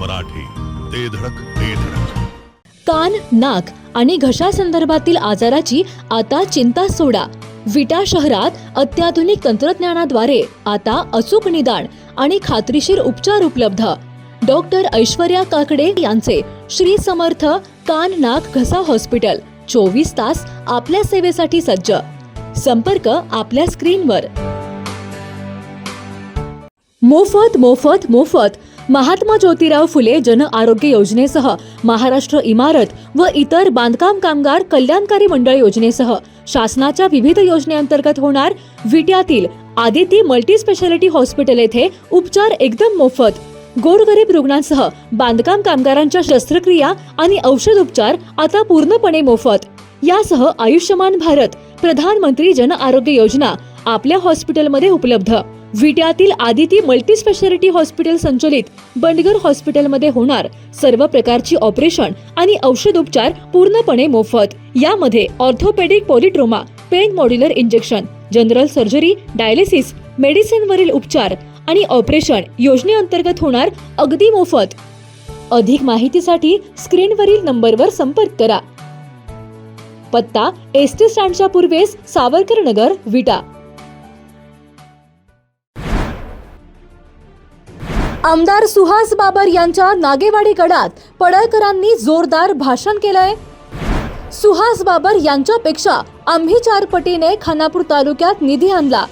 मराठी, ते धडक ते धडक. कान, नाक आणि घशा संदर्भातील आजाराची आता चिंता सोडा. विटा शहरात अत्याधुनिक तंत्रज्ञानाद्वारे आता अचूक निदान आणि खात्रीशीर उपचार उपलब्ध. डॉक्टर ऐश्वर्या काकडे यांचे श्री समर्थ कान नाक घसा हॉस्पिटल 24 तास आपल्या सेवेसाठी सज्ज. संपर्क आपल्या स्क्रीनवर. मोफत मोफत मोफत महात्मा ज्योतिराव फुले जन आरोग्य योजनेसह महाराष्ट्र इमारत व इतर बांधकाम कामगार कल्याणकारी मंडळ योजनेसह शासनाच्या विविध योजनेअंतर्गत होणार विट्यातील आदिती मल्टी स्पेशालिटी हॉस्पिटल येथे उपचार एकदम मोफत. गोरगरीब रुग्णांसह बांधकाम कामगारांच्या शस्त्रक्रिया आणि औषध उपचार आता पूर्णपणे मोफत. यासह आयुष्यमान भारत प्रधानमंत्री जन आरोग्य योजना आपल्या हॉस्पिटलमध्ये उपलब्ध. विट्यातील आदिती मल्टी स्पेशालिटी हॉस्पिटल संचलित बंडगर हॉस्पिटलमध्ये होणार सर्व प्रकारची ऑपरेशन आणि औषध उपचार पूर्णपणे मोफत. यामध्ये orthopaedic, पॉलिट्रोमा, pen modular injection, general surgery, dialysis, medicine वरील उपचार आणि ऑपरेशन योजनेअंतर्गत होणार अगदी मोफत. अधिक माहितीसाठी स्क्रीनवरील नंबरवर संपर्क करा. पत्ता एसटी स्टँडच्या पूर्वेस सावरकर नगर, विटा. आमदार सुहास बाबर यांच्या नागेवाडी गडात पडळकरांनी जोरदार भाषण केलंय. सुहास बाबर यांच्यापेक्षा आम्ही 4 पटीने खानापूर तालुक्यात निधी आणला.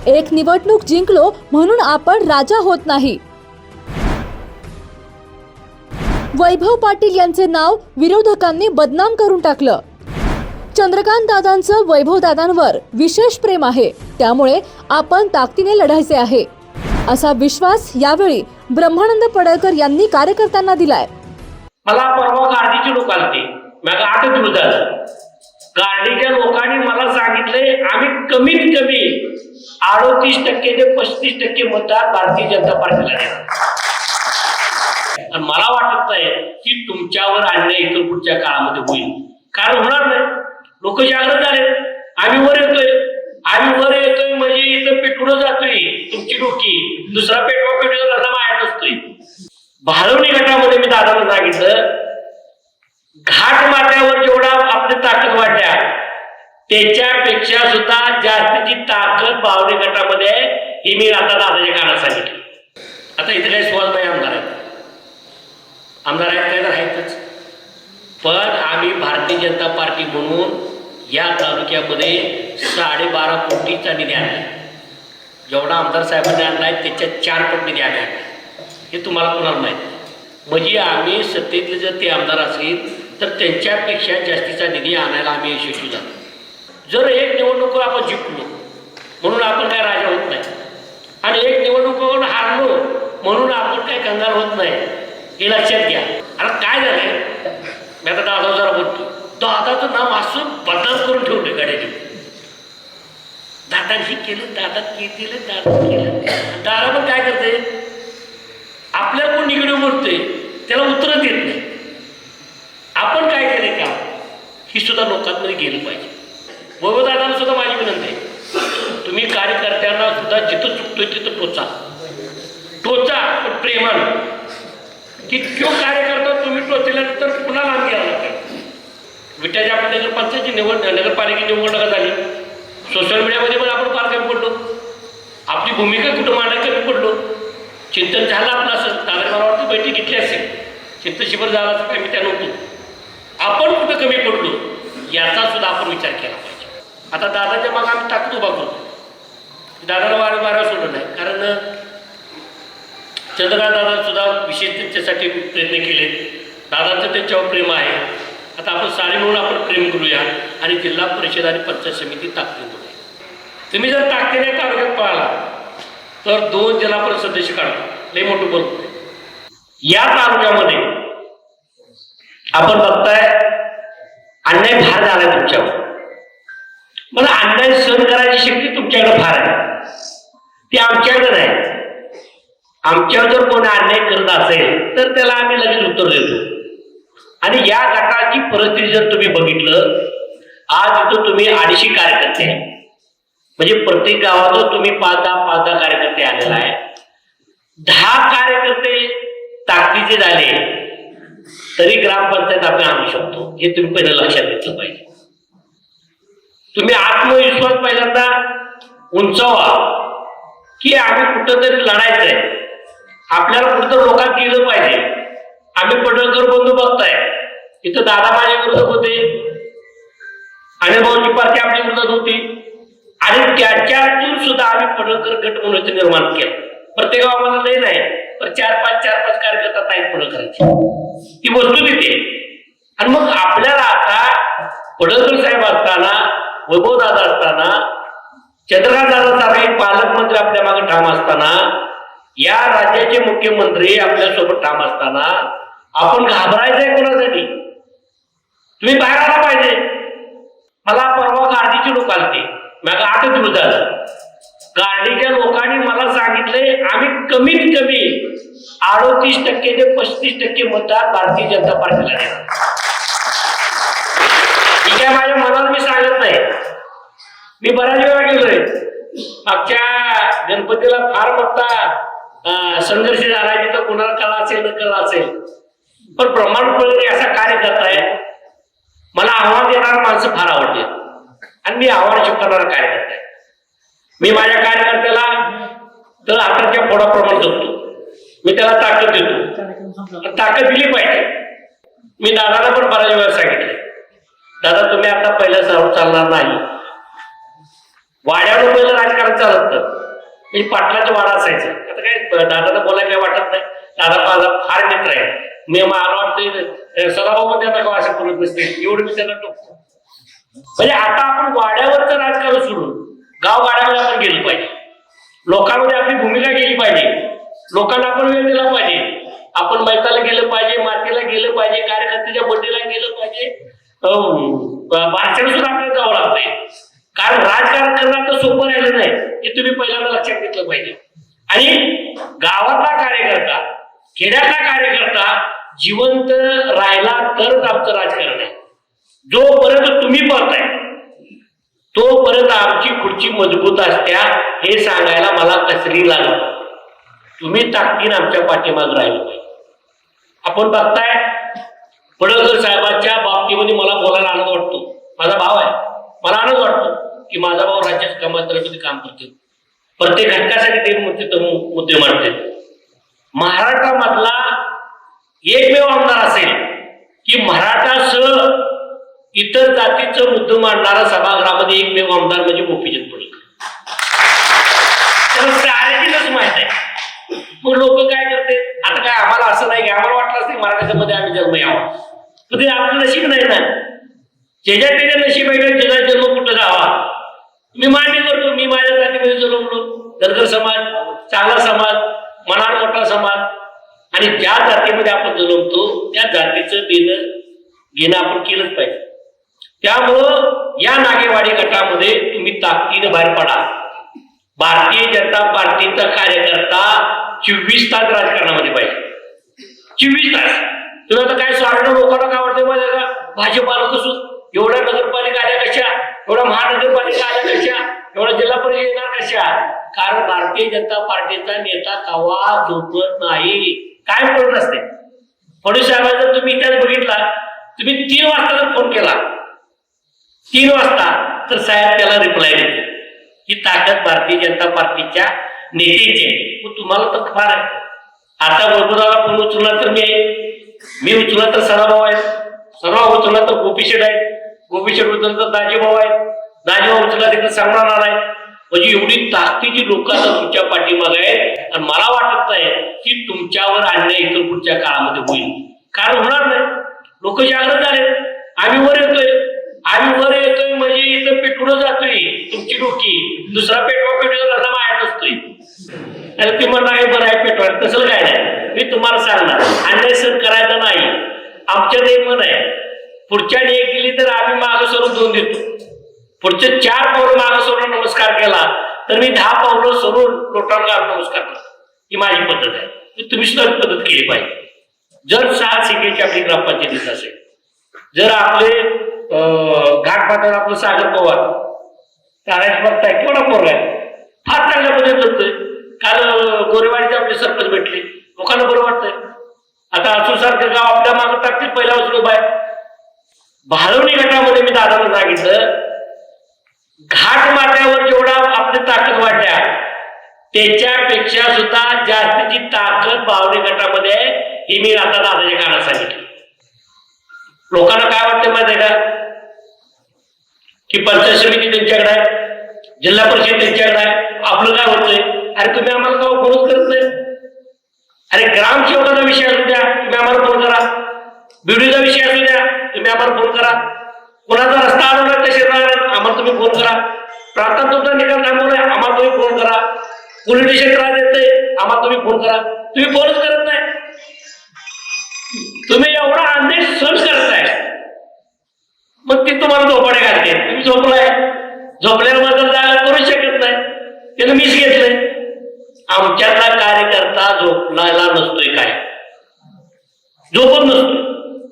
एक निवडणूक जिंकलो म्हणून आपण राजा होत नाही. वैभव पाटील यांचे नाव विरोधकांनी बदनाम करून टाकलं. चंद्रकांत दादांचं वैभव दादांवर विशेष प्रेम आहे, त्यामुळे आपण ताकदीने लढायचे आहे, असा विश्वास यावेळी ब्रह्मानंद पडळकर यांनी कार्यकर्त्यांना दिलाय. मला परवा गाडीचे लोक आलते, मग 8 दिवस झालं. गाडीच्या लोकांनी मला सांगितले आम्ही कमीत कमी 38% ते 35% मतदार भारतीय जनता पार्टीला देणार. आणि मला वाटत नाही की तुमच्यावर अन्याय इतर पुढच्या काळामध्ये होईल. कारण होणार नाही. लोक जागृत झाले. आम्ही वर येतोय म्हणजे इथं पेटून जातोय तुमची डोकी. दुसरा पेटवा मायात असतोय. भालवणी गटामध्ये मी दादाला सांगितलं घाट माथ्यावर जेवढा आपली ताकद वाढल्या त्याच्यापेक्षा सुद्धा जास्तीची ताकद भावनी गटामध्ये आहे. हे मी आता दादाच्या कानात सांगितलं. आता इथे काही सुहासभाई आमदार आहेत काय तर आहेतच. पण आम्ही भारतीय जनता पार्टी म्हणून या तालुक्यामध्ये 12.5 कोटीचा निधी आणला. जेवढा आमदार साहेबांनी आणलाय त्याच्या 4 पट निधी आम्ही आणला. हे तुम्हाला कोणाला माहिती नाही. म्हणजे आम्ही सत्तेतले जर ते आमदार असतील तर त्यांच्यापेक्षा जास्तीचा निधी आणायला आम्ही यशस्वी झालो. जर एक निवडणुकीवर आपण जिंकलो म्हणून आपण काय राजा होत नाही आणि एक निवडणुकीवर हारलो म्हणून आपण काय कंगाल होत नाही, हे लक्षात घ्या. आता काय झालंय, मी आता दादा जरा बोलतो. दादाचं नाव असं बदनाम करून ठेवलं गाड्याने. दादांनी केलं, दादा केलं, दादा केलं. दादा पण काय करते, आपल्या कोण निगडीव बोलतोय त्याला उत्तर देत नाही. आपण काय केलंय का ही सुद्धा लोकांमध्ये गेलं पाहिजे. वैभव दादांना सुद्धा माझी विनंती आहे, तुम्ही कार्यकर्त्यांना सुद्धा जिथं चुकतोय तिथं टोचा पण प्रेमानं. की जो कार्यकर्ता तुम्ही टोचल्यानंतर पुन्हा लांब घ्यायला लागतात. विट्याच्या आपल्या नगरपंचायतची नगरपालिकेची निवडणूक झाली. सोशल मीडियामध्ये पण आपण फार कमी पडलो. आपली भूमिका कुठं मांडायला कमी पडलो. चिंतन झालं आपलं असं. दादा मला वाटतं बैठक घेतली असेल, चिंतन शिबिर झालं असं काही मी त्या नव्हतो. आपण कुठं कमी पडलो याचा सुद्धा आपण विचार केला पाहिजे. आता दादाच्या मागे आम्ही ताकद उभा करतो. दादाला वारंवार सोडलं नाही, कारण चंद्रकांत दादा सुद्धा विशेष त्यांच्यासाठी प्रयत्न केले. दादांचं त्यांच्यावर प्रेम आहे. आता आपण सारे मिळून आपण प्रेम करूया आणि जिल्हा परिषद आणि पंचायत समिती ताकदीने करूया. तुम्ही जर ताकदीने तालुक्यात पळाला तर 2 जिल्हा परिषद सदस्य काढतो. लई मोठं बोलतो. या तालुक्यामध्ये आपण बघताय अन्याय फार झालाय तुमच्यावर. मला अन्याय सहन करायची शक्ती तुमच्याकडे फार आहे, ती आमच्याकडे नाही. आमच्यावर जर कोणी अन्याय करत असेल तर त्याला आम्ही लगेच उत्तर देतो. आणि या गटाची परिस्थिती जर तुम्ही बघितलं, आज इथं तुम्ही 250 कार्यकर्ते म्हणजे प्रत्येक गावातून तुम्ही 5-10 कार्यकर्ते आलेला आहे. 10 कार्यकर्ते ताकदीचे झाले तरी ग्रामपंचायत आपण आणू शकतो, हे तुम्ही पहिलं लक्षात घेतलं पाहिजे. तुम्ही आत्मविश्वास पहिल्यांदा उंचावा की आम्ही कुठंतरी लढायचंय, आपल्याला कुठं लोकांत गेलं पाहिजे. आम्ही पडळकर बंधू बघताय, इथं दादा माझ्या विरोधात होते, आणि भाऊची पार्टी आपल्या विरोधात होती, आणि त्याच्यातून सुद्धा आम्ही पडळकर गट म्हणून निर्माण केलं. प्रत्येक गावाला लय नाही, पण चार पाच कार्यकर्ता ताईत पडळकरांचे, ती वस्तू तिथे. आणि मग आपल्याला आता पडळकर साहेब असताना, वैभव दादा असताना, चंद्रकांत दादा सारखे पालकमंत्री आपल्या मागे ठाम असताना, या राज्याचे मुख्यमंत्री आपल्यासोबत ठाम असताना आपण घाबरायचंय कोणासाठी? तुम्ही बाहेर आला पाहिजे. मला परवा गार्डीचे लोक आलते, मग 8 दिवस झालं. गार्डीच्या लोकांनी मला सांगितले आम्ही कमीत कमी 38% ते 35% मतदार भारतीय जनता पार्टीला देणार. ठीक आहे, माझ्या मनात मी सांगत नाही. मी बऱ्याच वेळा गेलोय. मागच्या गणपतीला फार मोठा संघर्ष झाला, तिथं कुणाला कला असेल न कला असेल, पण प्रमाणपत्र असा कार्यकर्ता आहे. मला आव्हान देणारी माणसं फार आवडते आणि मी आव्हान स्वीकारणारा कार्यकर्ता आहे. मी माझ्या कार्यकर्त्याला तर हाताच्या फोडाप्रमाणे जगतो. मी त्याला ताकद देतो, ताकद दिली पाहिजे. मी दादाला पण बऱ्याच वेळा सांगितले, दादा तुम्ही आता पहिल्या चालणार नाही. वाड्यावर पहिलं राजकारण चालत तर मी पाटलाचा वाडा असायचं. आता काय दादाला बोलायला काय वाटत नाही, दादा माझा फार मित्र आहे. मी मला वाटतंय सदाभाऊ त्यांना का असं करत नसते, एवढं मी त्यांना टोकतो. म्हणजे आता आपण वाड्यावरचं राजकारण सोडून गावगाड्यामध्ये आपण गेलं पाहिजे. लोकांमध्ये आपली भूमिका गेली पाहिजे. लोकांना आपण वेळ दिला पाहिजे. आपण मैताला गेलं पाहिजे, मातीला गेलं पाहिजे, कार्यकर्त्याच्या बड्डेला गेलं पाहिजे. बारशाला सुद्धा आपल्याला जावं लागतंय, कारण राजकारण करणं तर सोपं राहिलं नाही, हे तुम्ही पहिल्यांदा लक्षात घेतलं पाहिजे. आणि गावातला कार्यकर्ता, खेड्यातला कार्यकर्ता जिवंत राहिला तरच आमचं राजकारण आहे. जोपर्यंत तुम्ही पाहताय तोपर्यंत आमची खुर्ची मजबूत असत्या, हे सांगायला मला कसली लागलं. तुम्ही ताकदीनं आमच्या पाठीमाग राहिलं पाहिजे. आपण बघताय पडळकर साहेबांच्या बाबतीमध्ये मला बोलायला आनंद वाटतो. माझा भाव आहे, मला आनंद वाटतो की माझा भाऊ राज्यात कामात काम करते, प्रत्येक घटकासाठी ते मुद्दे मांडते. महाराष्ट्रामधला एकमेव आमदार असेल की मराठासह इतर जातीचं मुद्दे मांडणारा सभागृहामध्ये एकमेव आमदार म्हणजे गोपीचंद पडळकर. साऱ्याचीच माहित आहे. मग लोक काय करते, आता काय आम्हाला असं नाही की आम्हाला वाटलं असते मराठ्याच्या मध्ये आम्ही जन्म यावा, पण ते आपलं नशीब नाही ना. ज्याच्या त्याच्या नशीब आहे, ज्याचा जन्म कुठं जावा. मी मान्य करतो, मी माझ्या जातीमध्ये जन्मलो, धनगर समाज चांगला समाज, मनात मोठा समाज, आणि ज्या जातीमध्ये आपण जन्मतो त्या जातीचं देणं घेणं आपण केलंच पाहिजे. त्यामुळं या नागेवाडी गटामध्ये तुम्ही ताकदीने बाहेर पडा. भारतीय जनता पार्टीचा कार्यकर्ता 24 तास राजकारणामध्ये पाहिजे. 24 तास. तुम्ही आता काय स्वार्थ लोकांना काय वाटतं माहिती का, भाजपाला कसं एवढ्या नगरपालिका आल्या कशा, एवढ्या महानगरपालिका आल्या कशा, एवढ्या जिल्हा परिषद येणार कशा? कारण भारतीय जनता पार्टीचा नेता कवा झोपत नाही, काय पडत असते. फडणवीस साहेबांना जर तुम्ही इतिहास बघितला, तुम्ही 3 वाजता जर फोन केला, 3 वाजता, तर साहेब त्याला रिप्लाय देते. ही ताकद भारतीय जनता पार्टीच्या नेत्यांची आहे. तुम्हाला तर फार आहे. आता वैभवदाला फोन उचलला तर मी उचलला तर सदाभाऊ आहे, सदाभाऊ उचलला तर गोपीशेठ आहे, गोपीशेठ उचलला तर दाजीभाऊ आहेत, दाजीभाऊ उचलला तिकडे सांगणार आहे. म्हणजे एवढी ताकदीची लोक आता तुमच्या पाठीमागे आहेत. आणि मला वाटत नाही की तुमच्यावर अन्याय इतर पुढच्या काळामध्ये होईल, कारण होणार नाही. लोक जागृत झाले. आम्ही वर येतोय म्हणजे इथं पेटून जातोय तुमची डोकी, दुसरा पेटवा मायात असतोय. ती म्हणणार आहे बरं आहे पेटवा, तसं काय नाही. मी तुम्हाला सांगणार, अन्याय सहन करायचा नाही. आमच्यात एक मन आहे, पुढच्या एक दिली तर आम्ही मागं सोडून 2 देतो. पुढचे 4 पावलं मागं सोडून नमस्कार केला तर मी 10 पावलं सोडून लोटांना नमस्कार करतो. ही माझी पद्धत आहे. तुम्ही सुद्धा पद्धत केली पाहिजे. जर 6 सीटेची आपली ग्रामपंचायतीत असेल, जर आपले घाटपाटावर आपलं सागर पवार तारायच बघताय केवढा पोरगा आहे, फार चांगल्या पद्धतीने जगतोय. काल गोरेवाडीचे आपले सरपंच भेटले, लोकांना बरं वाटतंय. आता असूसारखं गाव आपल्या मागे टाकतील पहिल्यापासून उभा आहे. भालवणी गटामध्ये मी दादाला सांगितलं घाट माथ्यावर जेवढा आपली ताकद वाढल्या त्याच्यापेक्षा सुद्धा जास्तीची ताकद भावनी गटामध्ये आहे ही मी आता दादाच्या कानात सांगितली. लोकांना काय वाटतं माहिती आहे का की पंचायत समिती त्यांच्याकडे आहे, जिल्हा परिषद त्यांच्याकडे आहे, आपलं काय होतंय? अरे तुम्ही आम्हाला का फोनच करत नाही? अरे ग्रामसेवकाचा विषय असू द्या तुम्ही आम्हाला फोन करा, बिडीचा विषय असू द्या तुम्ही आम्हाला फोन करा, कोणाचा रस्ता अडवला तसे आम्हाला तुम्ही फोन करा, प्रांतात तुमचा निकाल थांबवलाय आम्हाला तुम्ही फोन करा, पोलीस स्टेशन त्रास देतंय आम्हाला तुम्ही फोन करा. तुम्ही फोनच करत नाही. तुम्ही एवढा अन्याय सहन करताय मग ते तुम्हाला झोपाडे घालते. तुम्ही झोपलाय, झोपल्याबद्दल जागा करू शकत नाही, त्यानं मीच घेतलंय. आमच्यातला कार्यकर्ता झोपलायला नसतोय, काय झोपत नसतोय,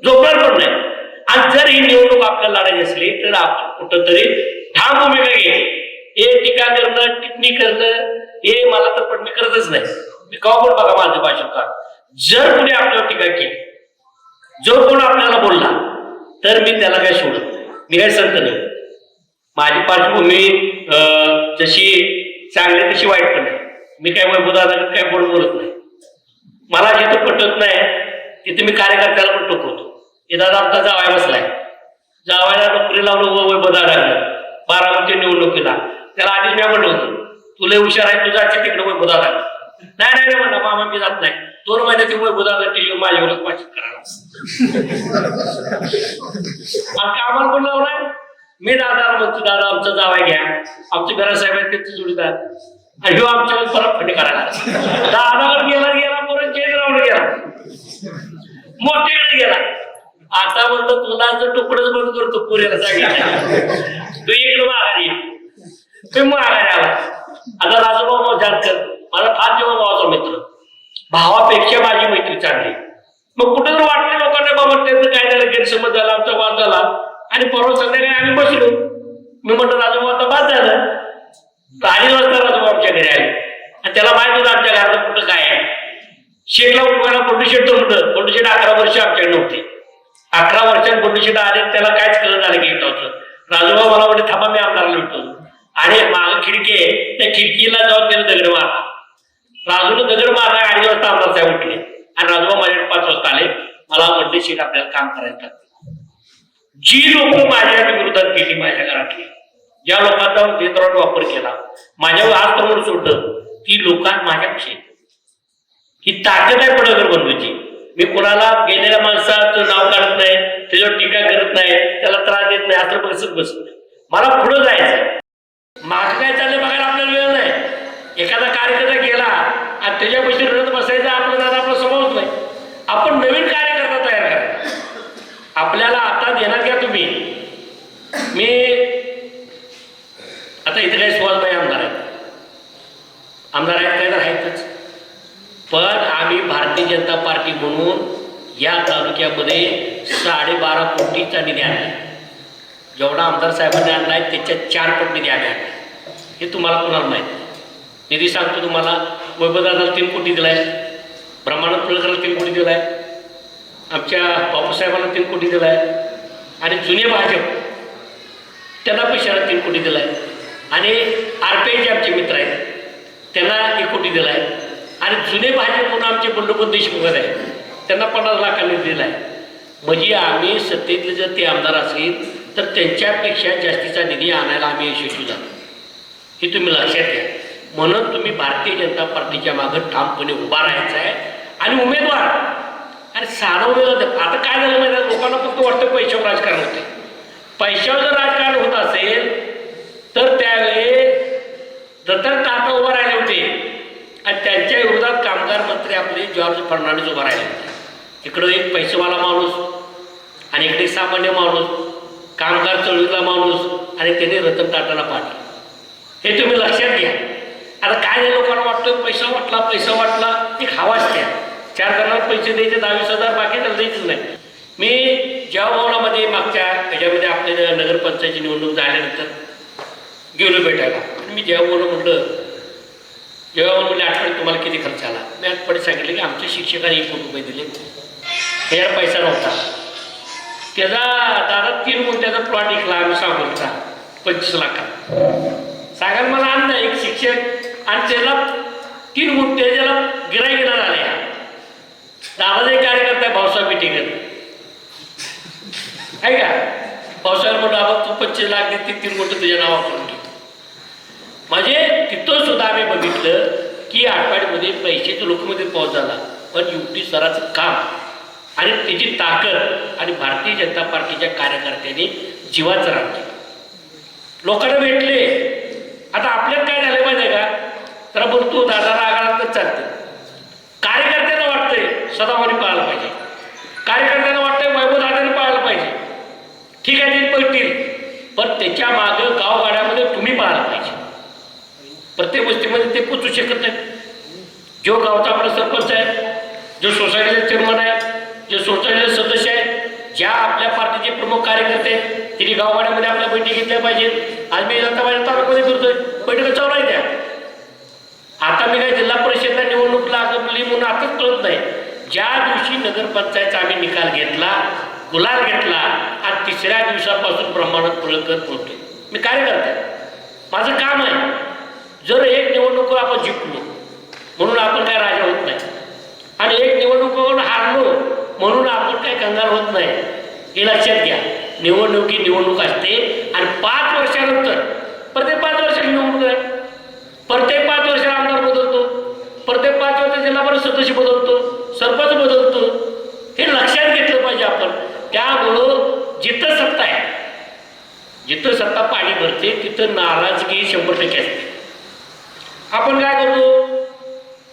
झोपणार पण नाही. आणि जर ही निवडणूक आपल्याला लढायची असली तर आपण कुठंतरी ठाम भूमिका घ्यायची. हे टीका करणं, टिप्पणी करणं हे मला तर पण मी करतच नाही. मी कवा पण बघा माझं भाषण का जर कोणी आपल्यावर टीका केली, जो कोण आपल्याला बोलला तर मी त्याला काय सोडत नाही. मी काय संत नाही. माझी पार्श्वभूमी जशी चांगली तशी वाईट पण नाही. मी काय वैभवदादा काय बोलत नाही. मला जिथं पटत नाही तिथे मी कार्यकर्त्याला पण टोकवतो. हे दादा आमचा जावाय बसलाय, जावायला नोकरी लावलं वैभवदादा बारामती निवडणुकीला, त्याला आधीच मी म्हणलं होतं तुला हुशार आहे तुझा तिकडे वैभवदादा. नाही नाही म्हणला मामा मी जात नाही. 2 महिने ते वैभवदादा टीव्ही माझ्यावरच वाचित करायला आम्हाला पण लावलाय. मी दादाला म्हणतो दादा आमचा जावाय घ्या, आमचे घरासाहेब आहेत त्यांचे जोडीदार, आणि ह्यो आमच्यावर परत फंडी करायला. दादावर गेला परत जयरावला गेला, मोठ्याकडे गेला. आता म्हणलं तुला जर तुकडच बंद करतो पुरेला सांगितलं तू इकडं माघारी, तुम्ही माघारी आला. आता राजूभाऊ जानकर मला फार जेव्हा भावाचा मित्र, भावापेक्षा माझी मैत्री चांगली. मग कुठं तर वाटलं लोकांना बाबा त्यांचं काय झालं, गैरसमज झाला, आमचा वाद झाला, आणि परवा संध्याकाळी आम्ही बसलो. मी म्हटलं राजूभाऊ आता बाद झालं. 2:30 वाजता राजूभाऊ आमच्या घरी आले आणि त्याला माहित होतं आमच्या घरात कुठं काय आहे. शेटला उठवायला बंडूशेट होतं. बंडूशेट 11 वर्ष आमच्याकडे नव्हते. 11 वर्षात बंडूशेट आले, त्याला कायच कळलं झालं की इटावचं. राजूभाऊ मला म्हणते थांबा मी आमदाराला भेटतो, आणि माग खिडकी आहे त्या खिडकीला जाऊन त्याने दगड मारला. राजूने दगड मारला. 2:30 वाजता आमदार साहेब उठले आणि राजूभाऊ माझ्याकडे 5 वाजता आले. मला म्हणले शेट आपल्याला काम करायचं. जी लोक माझ्या विरोधात गेली माझ्या घरातली, ज्या लोकांचा देवद्रोहाचा वापर केला, माझ्यावर हात समोर सोडलं, ती लोकांना माझ्यापेक्षा ही ताकद आहे पडगर बंधूची. मी कोणाला गेलेल्या माणसाचं नाव काढत नाही, त्याच्यावर टीका करत नाही, त्याला त्रास देत नाही, असं बसत नाही. मला पुढं जायचं. माग काय चाललंय बघायला आपल्याला वेळ नाही. एखादा कार्यकर्ता गेला आणि त्याच्यापाशी रडत बसायचा आपलं दादा आपला स्वभावच नाही. आपण नवीन कार्यकर्ता तयार करा. आपल्याला आता देणार घ्या तुम्ही. मी आता इथे काही सुवासबाई आमदार आहेत, काय तर आहेतच, पण आम्ही भारतीय जनता पार्टी म्हणून या तालुक्यामध्ये 12.5 कोटीचा निधी आणला. जेवढा आमदार साहेबांनी आणलाय त्याच्या 4 पट निधी आम्ही आणला. हे तुम्हाला कोणाला माहित नाही. निधी सांगतो तुम्हाला. वैभवदादाला 3 कोटी दिलाय, ब्रह्मानंद फुलकरला 3 कोटी दिलाय, आमच्या बापूसाहेबांना 3 कोटी दिलाय, आणि जुने भाजप त्यांना पैशाला 3 कोटी दिलाय, आणि RPI आमचे मित्र आहेत त्यांना 1 कोटी दिलाय, आणि जुने भाजप म्हणून आमचे बंडोपंत देशमुख आहेत त्यांना 50 लाखांनी दिलाय. म्हणजे आम्ही सत्तेतले जर ते आमदार असतील तर त्यांच्यापेक्षा जास्तीचा निधी आणायला आम्ही यशस्वी झालो. हे तुम्ही लक्षात घ्या. म्हणून तुम्ही भारतीय जनता पार्टीच्या मागं ठामपणे उभा राहायचं आहे. आणि उमेदवार आणि साधा उमेदवार आता काय झालं माहिती, लोकांना फक्त वाटतं पैशावर राजकारण होते. पैशावर जर राजकारण होत असेल तर त्यावेळी रतन टाटा उभा राहिले होते आणि त्यांच्या विरोधात कामगार मंत्री आपले जॉर्ज फर्नांडिस उभा राहिले होते. इकडं एक पैसेवाला माणूस आणि इकडे सामान्य माणूस, कामगार चळवळीतला माणूस, आणि त्याने रतन टाटाला पाडलं. हे तुम्ही लक्षात घ्या. आता काय लोकांना वाटतं पैसा वाटला ती हवाच त्या 4 जणांना पैसे द्यायचे 10-20 बाकी तर द्यायचंच नाही. मी जळगावमध्ये मागच्या ह्याच्यामध्ये आपल्या नगरपंचायतची निवडणूक झाल्यानंतर गेलो भेटायला. मी जेव्हा म्हटलं आठवड्यात तुम्हाला किती खर्च आला, मी आठवड्यात सांगितलं की आमच्या शिक्षकांनी 1 कोटी रुपये दिले, त्याच्यावर पैसा नव्हता. त्याचा दादा 3 गुंठ्याचा प्लॉट विकला आम्ही सांगोलचा 25 लाखात. सांगायला मला आणलं एक शिक्षक आणि त्याला 3 गुंठे त्याला गिरायकीला झाले. दादाचा एक कार्यकर्ता आहे भाऊसाहेब मिटिंगर आहे का. भाऊसाहेब म्हणून बाबा तू 25 लाख दे, 3 गुंठे तुझ्या नावावर करून घे. म्हणजे तिथं सुद्धा आम्ही बघितलं की आटपाडीमध्ये पैशाच्या लोकमध्ये पाऊस झाला, पण युटी सराचं काम आणि त्याची ताकद आणि भारतीय जनता पार्टीच्या कार्यकर्त्यांनी जीवाचं रान केलं. लोकांना भेटले. आता आपल्यात काय झालं माहिती आहे का, तर बोलतो दादाला आगारातच चालतं. कार्यकर्त्यांना वाटतंय सदाभाऊनी पाळायला पाहिजे, कार्यकर्त्यांना वाटतंय वैभव दादाने पाळायला पाहिजे. ठीक आहे ते पळतील, पण त्याच्या मागं गावगाड्यामध्ये तुम्ही पाळायला पाहिजे. प्रत्येक गोष्टीमध्ये ते पोचू शकत नाही. जो गावचा आपला सरपंच आहे, जो सोसायटीचे चेअरमन आहे, जे सोसायटीचे सदस्य आहेत, ज्या आपल्या पार्टीचे प्रमुख कार्यकर्ते आहेत, त्यांनी गावगाड्यामध्ये आपल्या बैठकी घेतल्या पाहिजे. आज मी जनता माझ्या तालुक्यामध्ये फिरतोय, बैठका चालू आहे त्या. आता मी काय जिल्हा परिषदला निवडणूक लागली म्हणून आताच कळत नाही. ज्या दिवशी नगरपंचायतचा आम्ही निकाल घेतला, गुलाल घेतला, आणि 3ऱ्या दिवसापासून ब्रह्मांडात पळकर पोहोचतोय. मी कार्यकर्ता आहे, माझं काम आहे. जर एक निवडणुकीवर आपण जिंकलो म्हणून आपण काय राजा होत नाही, आणि एक निवडणुकीवर हारलो म्हणून आपण काय कंगाल होत नाही. हे लक्षात घ्या. निवडणूक असते, आणि 5 वर्षानंतर प्रत्येक 5 वर्षाला निवडणूक आहे. प्रत्येक 5 वर्षाला आमदार बदलतो, प्रत्येक 5 वर्षाला जिल्हा परिषद सदस्य बदलतो, सरपंच बदलतो. हे लक्षात घेतलं पाहिजे आपण. त्यामुळं जिथं सत्ता आहे, जिथं सत्ता पाणी भरते तिथं नाराजगी 100% असते. आपण काय करतो,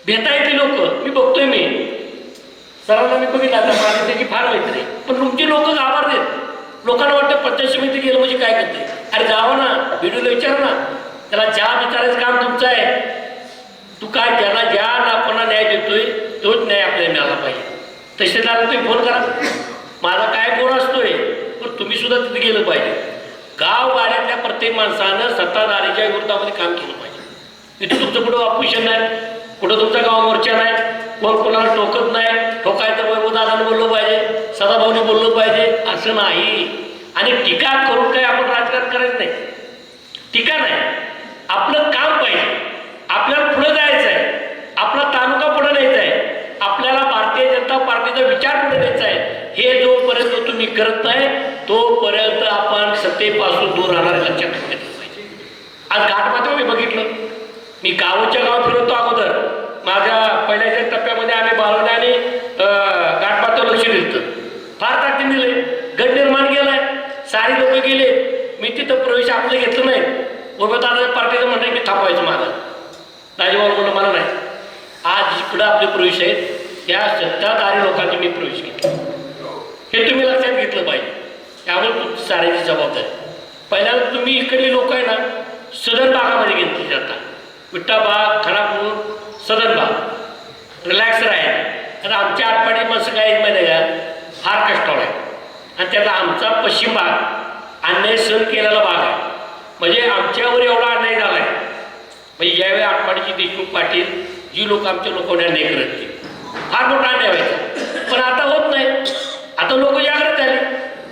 भेटा येते लोक. मी बघतोय, मी सरांना मी बघितलं, आता माझी त्याची फार मैत्री, पण तुमची लोक गावार देत. लोकांना वाटतं पंचायत समिती गेलं म्हणजे काय करते. अरे जावं ना, व्हिडिओला विचार ना, त्याला ज्या विचारायचं काम तुमचं आहे. तू काय ज्याला ज्या लोकांना न्याय देतोय तोच न्याय आपल्याला मिळाला पाहिजे. तहसीलदार तुम्ही फोन करा, माझा काय फोन असतोय, पण तुम्ही सुद्धा तिथे गेलं पाहिजे. गावगाड्यातल्या प्रत्येक माणसानं सत्ताधारीच्या विरोधामध्ये काम केलं पाहिजे. इथं तुमचं कुठं ऑपोजिशन नाही, कुठं तुमचा गाव मोर्चा नाही, कोण कोणाला टोकत नाही. ठोकायचं वैभव दादानं बोललं पाहिजे, सदाभाऊने बोललं पाहिजे, असं नाही. आणि टीका करून काय आपण राजकारण करायचं नाही. टीका नाही, आपलं काम पाहिजे. आपल्याला पुढे जायचं आहे, आपला तालुका पुढे न्यायचा आहे, आपल्याला भारतीय जनता पार्टीचा विचार पुढे न्यायचा आहे. हे जोपर्यंत तुम्ही करत नाही तोपर्यंत आपण सत्तेपासून दूर राहणार, लक्षात घेतलं पाहिजे. आज घाटमाथ्यावर मी बघितलं, मी गावच्या गावात फिरवतो. अगोदर माझ्या पहिल्याच्या टप्प्यामध्ये आम्ही बाळवणे आणि घाटमाथ्यावर लक्ष दिलं, फार ताकदीने दिले, गट निर्माण केलाय, सारी लोक गेले. मी तिथं प्रवेश आपलं घेतलं नाही. दादा पार्टीचं म्हणणं मी थांबवायचं माझं. राजेबाबू म्हणलं मला नाही. आज जिकडं आपले प्रवेश आहेत त्या सत्ताधारी लोकांनी मी प्रवेश घेतला. हे तुम्ही लक्षात घेतलं पाहिजे. त्यामुळे तुमची साऱ्याची जबाबदारी. पहिल्यांदा तुम्ही इकडली लोक आहे ना, सदन भागामध्ये घेतली जातात. विठ्ठाबाग, खानापूर, सदन भाग रिलॅक्स राहील. आणि आमच्या आटपाडी माणसं काय माहिती आहे का, फार कष्टाळ आहे. आणि त्याचा आमचा पश्चिम भाग अन्याय सहन केलेला भाग आहे. म्हणजे आमच्यावर एवढा अन्याय झाला आहे. म्हणजे ज्यावेळी आटपाडीची देशमुख पाटील जी लोक आमच्या लोकांना अन्याय करत ते फार मोठा अन्याय व्हायचा. पण आता होत नाही. आता लोक जागृत झाले.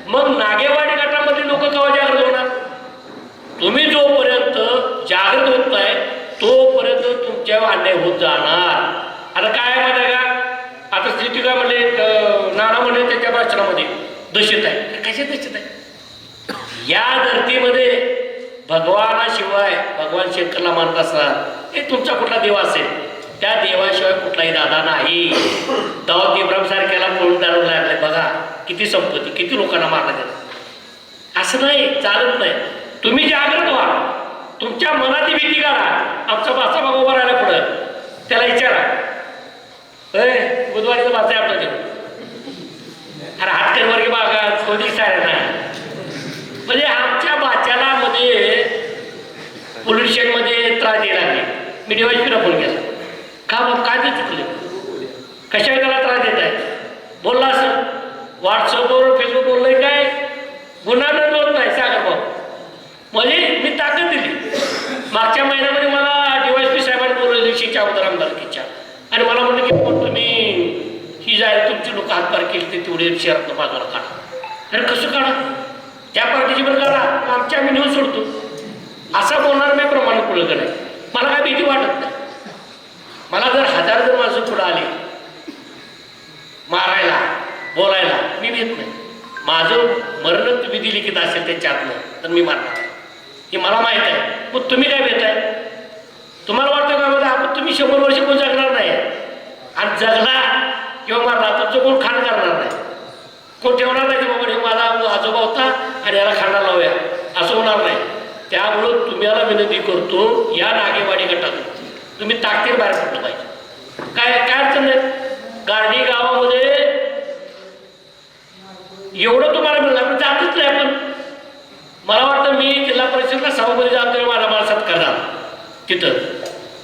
मग नागेवाडी गटामध्ये लोक केव्हा जागृत होणार. तुम्ही जोपर्यंत जागृत होत नाही तोपर्यंत तुमच्यावर अन्याय होत जाणार. आता काय माहिती आहे का, आता स्थिती काय म्हणले, नाना म्हणले त्याच्या भाषणामध्ये दहशत आहे. कशा दहशत आहे. या धर्तीमध्ये भगवानाशिवाय भगवान शंकरला मानत असतात. हे तुमचा कुठला देव असेल, त्या देवाशिवाय कुठलाही दादा नाही. दाऊद इब्राहिम सारख्याला पळून दारू लागले. बघा किती संपत्ती, किती लोकांना मारलं गेलं. असं नाही, चालत नाही. तुम्ही जागृत व्हा, तुमच्या मनाची भीती काढा. आमचा बाचा बाबा उभा राहिला पुढं, त्याला विचारा, बुधवारीचा बाचा आहे आपला ते. अरे हातकरवर्गी बागा कोणी साऱ्या नाही. म्हणजे आमच्या बाच्याला मध्ये पोलीस स्टेशनमध्ये त्रास द्यायला लागले. मी डिवायसपीला फोन केला, का बाबा काय ते चुकले, कशा त्याला त्रास देत आहे. बोलला असं व्हॉट्सअपवर फेसबुक बोललंय काय, गुन्हा नोंद नाही सागर भाऊ. म्हणजे मी ताकद दिली. मागच्या महिन्यामध्ये मला डिवायसपी साहेबांनी बोलवलं दिवशीच्या अगोदर आमदारकीच्या, आणि मला म्हटलं की पण तुम्ही ही जाहीर तुमची लोक हातभार केली ते तेवढे शहरातनं बाजूला काढा. अरे कसं काढा? त्या पार्टीची पण काढा, आमची आम्ही नेऊन सोडतो. असा बोलणार मी प्रमाण पुढं नाही. मला काय भीती वाटत नाही. मला जर 1000 जर माणसं पुढं आले मारायला बोलायला, मी भेट नाही. माझं मरण तुम्ही दिली की असेल त्याच्यातनं तर मी मारणार हे मला माहीत आहे. पण तुम्ही काय भेटाय? तुम्हाला वाटतं का बघा आपण तुम्ही 100 वर्ष कोण जगणार नाही, आणि जगला किंवा मारला तुमचं कोण खाण करणार नाही, कोण ठेवणार नाही की बाबा हे माझा आजोबा होता आणि याला खांडा लावूया, असं होणार नाही. त्यामुळं तुम्हाला विनंती करतो, या नागेवाडी गटातून तुम्ही ताकदीने बाहेर पडलं पाहिजे. काय अडचण नाही. गारडी गावामध्ये एवढं तुम्हाला मिळणार पण जातच नाही. आपण मला वाटतं मी जिल्हा परिषदला सभापती जातो, मला सत्कार झाला तिथं.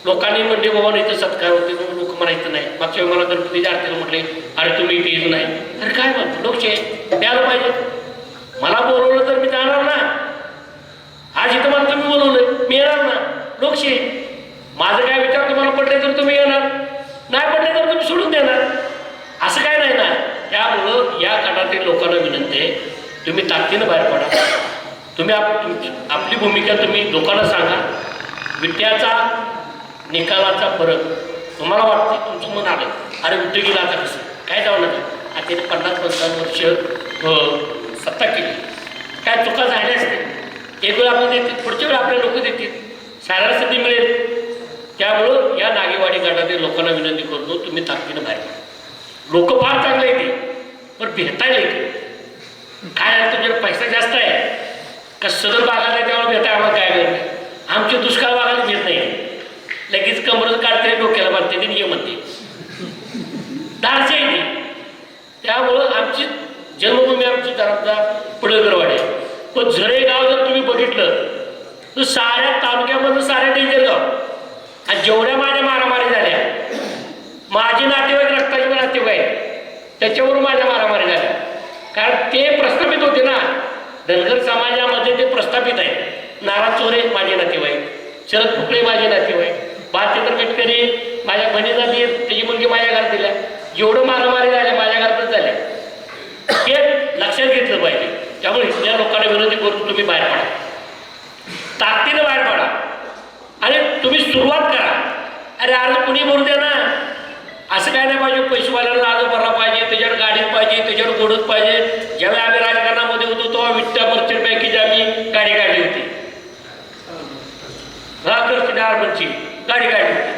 लोकांनी म्हणले बाबा इथं सत्कार होते, लोक म्हणायचं नाही. मागच्या वेळी मला गणपतीच्या आरतीला म्हटले अरे तुम्ही इथे येत नाही. अरे काय म्हणतो लोकशाही द्यायला पाहिजे. मला बोलवलं तर मी जाणार ना. आज इथं मला तुम्ही बोलवलं मी येणार ना. लोकशाही. माझं काय विचार तुम्हाला पडले तर तुम्ही येणार, नाही पडले तर तुम्ही सोडून देणार. असं काय नाही ना. त्यामुळं या गटातील लोकांना विनंती आहे, तुम्ही ताकदीनं बाहेर पडा. तुम्ही आपली भूमिका तुम्ही लोकांना सांगा. विट्याचा निकालाचा फरक तुम्हाला वाटते, तुमचं मन आलं अरे विट्टे गेला आता कसं काय जाऊ नका. आता त्याने 50-55 वर्ष सत्ता केली, काय चुका झाल्या असतील. एक वेळ आपण देतील, पुढच्या वेळी आपले लोक देतील, साऱ्याला संधी मिळेल. त्यामुळं या नागेवाडी गटातील लोकांना विनंती करतो, तुम्ही ताकदीनं बाहेर पडा. लोक फार चांगले येते पण भेटायला येते. काय तुमच्याकडे पैसा जास्त आहे का सदर भागात आहे त्यामुळे भेटाय आम्हाला काय करत नाही. आमचे दुष्काळ भागाला घेत नाही, लगेच कमरच काढते डोक्याला बांधते ते नियम म्हणते दारचे आहे. त्यामुळं आमची जन्मभूमी आमची जबाबदार पडळकरवाडी आहे. पण झरे गाव जर तुम्ही बघितलं तर साऱ्या तालुक्यामधलं साऱ्या डेंजर गाव. आणि जेवढ्या माझ्या मारामारी झाल्या, माझे नातेवाईक रक्ताचे नातेवाईक त्याच्यावरून माझ्या मारामारी झाल्या. कारण ते प्रस्थापित होते ना, धनगर समाजामध्ये ते प्रस्थापित आहे. नाराज चोरे माझे नातेवाईक, शरद फुकळे माझे नातेवाईक, बालचंद्र मेटकरी माझ्या बहिणीला ती त्याची मुलगी माझ्या घरात दिल्या. जेवढं मारामारी झाल्या माझ्या घरातच झाल्या, हे लक्षात घेतलं पाहिजे. त्यामुळे इथल्या लोकांना विनंती करतो, तुम्ही बाहेर पडा, ताकदीनं बाहेर पडा आणि तुम्ही सुरुवात करा. अरे अर्ज कुणी भरू द्या ना. असं काय नाही पाहिजे पैसेवाल्याला अर्ज भरला पाहिजे, त्याच्यावर गाडीत पाहिजे, त्याच्यावर गोडत पाहिजे. ज्यावेळी आम्ही राजकारणामध्ये होतो तेव्हा विट्टा मर्चंट बँकेची आम्ही गाडी काढली होती. अर्बनची गाडी काढली होती.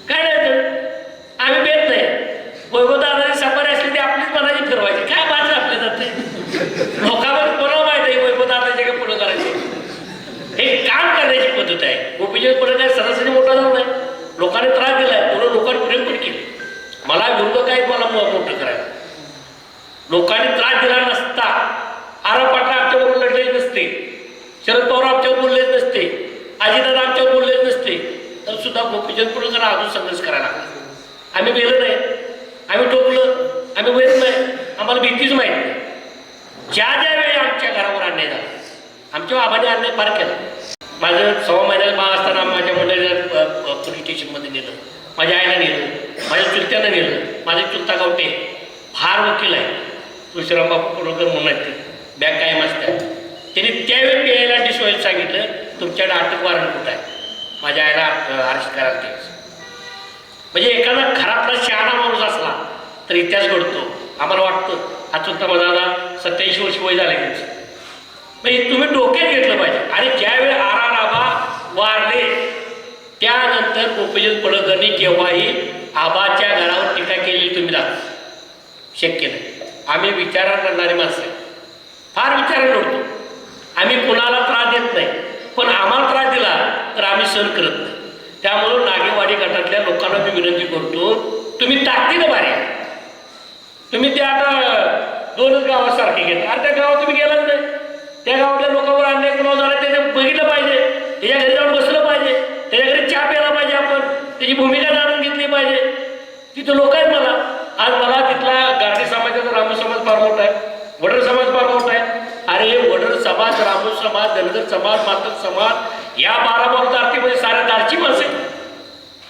काय नाही तर आम्ही भेट नाही. वैभवदाराची सफारी असली ती आपलीच मनाची फिरवायची. काय माझं आपले जाते लोकांवर कोणाला माहित आहे वैभवदाराचे काय पुढं करायचे. हे काम करण्याची पद्धत आहे. गोपीचंद पुढे काय सरासरी मोठा झाला नाही. लोकांनी त्रास दिलाय, पूर्ण लोकांनी प्रेम पण केले. मला विरोध काय मला मोठं करायला. लोकांनी त्रास दिला नसता, आर पाटला आमच्यावर लढलेच नसते, शरद पवार आमच्यावर बोललेच नसते, अजितदादा आमच्यावर बोललेच नसते, तर सुद्धा गोपीचंद पुढेकर अजून संघर्ष करायला लागला. आम्ही बेलं नाही, आम्ही टोकलं, आम्ही वेळ नाही, आम्हाला भीतीच माहीत नाही. ज्या वेळी आमच्या घरावर अन्याय झाला, आमच्या बाबाने अन्याय फार केला. माझं 6 महिन्यात बाळ असताना माझ्या मंडळीला पोलीस स्टेशनमध्ये नेलं, माझ्या आईला नेलं, माझ्या चुलत्यानं नेलं. माझे चुलता गावटे फार वकील आहे, तुळशीराम बापू पडळकर म्हणून आहेत ते, बॅग कायम असतात. त्यांनी त्यावेळी प्यायला डिशवायला सांगितलं तुमच्याकडे अटक वॉरंट कुठं आहे. माझ्या आईला अरेस्ट करायला ते. म्हणजे एखादा घरातला शहाणा माणूस असला तर इतिहास घडतो. आम्हाला वाटतं हा चुलता माझा 87 वर्ष वय झाले त्यांचं. म्हणजे तुम्ही डोक्यात घेतलं पाहिजे. आणि ज्यावेळी आबा वारले त्यानंतर गोपीचंद पडळकरांनी केव्हाही आबाच्या घरावर टीका केलेली तुम्ही दाखवा, शक्य नाही. आम्ही विचारात करणारी माणसं आहे, फार विचारात नव्हतो. आम्ही कुणाला त्रास देत नाही, पण आम्हाला त्रास दिला तर आम्ही सहन करत नाही. त्यामुळं नागेवाडी गटातल्या लोकांना मी विनंती करतो, तुम्ही ताकदीनं बाहेर या. तुम्ही ते आता 2च गावासारखे घेता. अरे त्या गावात तुम्ही गेलाच नाही. त्या गावातल्या लोकांवर अन्याय कुणावर झाला ते बघितलं पाहिजे, त्याच्या घरी जाऊन बसलं पाहिजे, त्याच्या घरी चहा प्यायला पाहिजे, आपण त्याची भूमिका जाणून घेतली पाहिजे. तिथं लोक आहेत. मला तिथला गारडी समाजाचा रामू समाज फार मोठा आहे, वडर समाज फार मोठा आहे. अरे वडर समाज, रामू समाज, धनगर समाज, मातक समाज या 12 आरतीमध्ये साऱ्या दारची माणसं आहेत.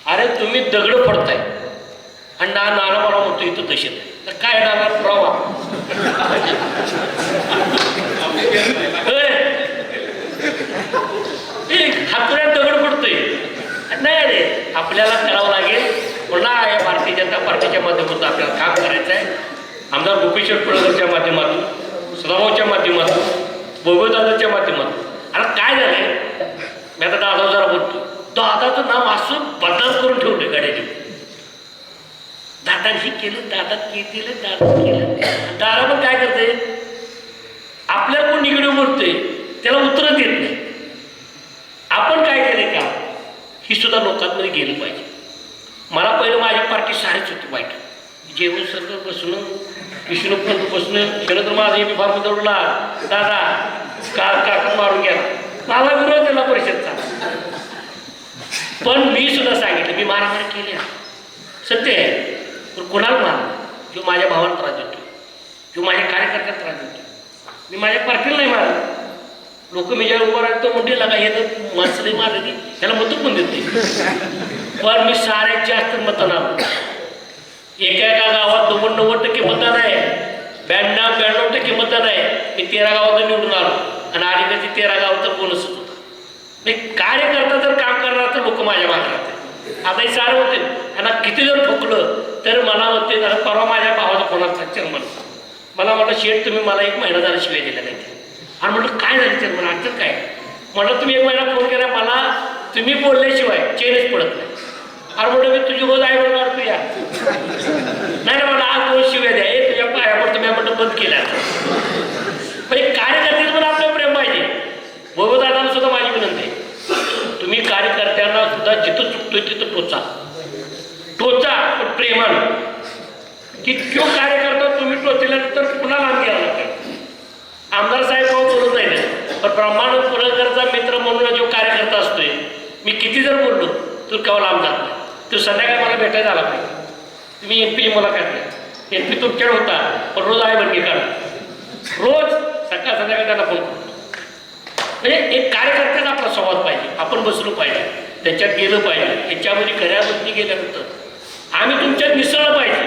अरे तुम्ही दगड फोडताय आणि नाना मला म्हणतो इथं दहशत आहे. तर काय नाना पुरावा हातुऱ्यात दगड पडतोय. नाही रे, आपल्याला करावं लागेल. पुन्हा या भारतीय जनता पार्टीच्या माध्यमातून आपल्याला काम करायचं आहे. आमदार गोपीश्वर पडळकरच्या माध्यमातून, सदाभाऊच्या माध्यमातून, बोबदादाच्या माध्यमातून. आता काय झालंय, मी आता दादा जरा बोलतो, दादाचं नाव असं बदनाम करून ठेवलं गाड्याने. दादांनी केलं, दादात केलं, दादा केलं. दादा पण काय करते, आपल्याला कोण निगडीव बोलतोय त्याला उत्तर देत नाही. आपण काय केलंय का ही सुद्धा लोकांमध्ये गेलं पाहिजे. मला पहिलं माझी पार्टी सारीच होती वाईट. जेवण सगळं बसणं, विष्णू पंत बसणं, शरद माझं मी फार दौडला, दादा काका मारून गेला, मला विरोध दिला परिषदचा. पण मी सुद्धा सांगितलं मी मारामारी केली, सत्य आहे. पण कोणाला मारलं, जो माझ्या भावाला त्रास देतो, जो माझ्या कार्यकर्त्याला त्रास देतो, मी माझ्या पार्टीला नाही मारलं. लोक मी ज्या उभं राहतो म्हणते लागा हे तर माणसं मारली त्याला मतं पण देत नाही. पण मी साऱ्यात जास्त मतदान आलो. एका गावात 90% मतदान आहे, 92% मतदान आहे. मी 13 गावात निवडून आलो आणि अलीकडचे 13 गावात बोनस होता. मी कार्यकर्ता जर काम करणार तर लोक माझ्या मागे राहते. आता हे सारं होते त्यांना किती जर ठोकलं तर मला होते. परवा माझ्या भावाचा कोणाचा चेअरमन मला म्हटलं शेठ तुम्ही मला 1 महिना झाला शिवाय दिला नाही. आणि म्हटलं काय झालं चेअरमन अडचण काय. म्हटलं तुम्ही 1 महिना फोन केला मला, तुम्ही बोलल्याशिवाय चेनच पडत नाही. अरे म्हटलं मी तुझी रोज आई म्हणून काढतो या नाही मला आज 2 शिव्या द्या, हे तुझ्या पायावर तुम्ही म्हटलं बंद केल्या. म्हणजे कार्यकर्त्याचं पण आपलं प्रेम पाहिजे. बोबदादांना सुद्धा माझी विनंती आहे, तुम्ही कार्यकर्त्यांना सुद्धा जिथं चुकतोय तिथं टोचा पण प्रेमानं. की तो कार्यकर्ता तुम्ही टोचल्यानंतर पुन्हा लांब घ्यायला लागतो. आमदार साहेब बोलत नाही ना, पण ब्रह्मांड पडळकरचा मित्र म्हणून जो कार्यकर्ता असतोय, मी किती जर बोललो तर केव्हा लांब जात नाही. तो संध्याकाळी मला भेटायला आला पाहिजे. तुम्ही MP मला काढले, MP तुमच्याकडे होता पण रोज आहे बनगी काढ, रोज सकाळ संध्याकाळी त्यांना फोन करतो. म्हणजे एक कार्यकर्त्याचा आपला संवाद पाहिजे. आपण बसलो पाहिजे, त्याच्यात गेलं पाहिजे. याच्यामध्ये खऱ्या गोष्टी गेल्यानंतर आम्ही तुमच्यात मिसळलं पाहिजे.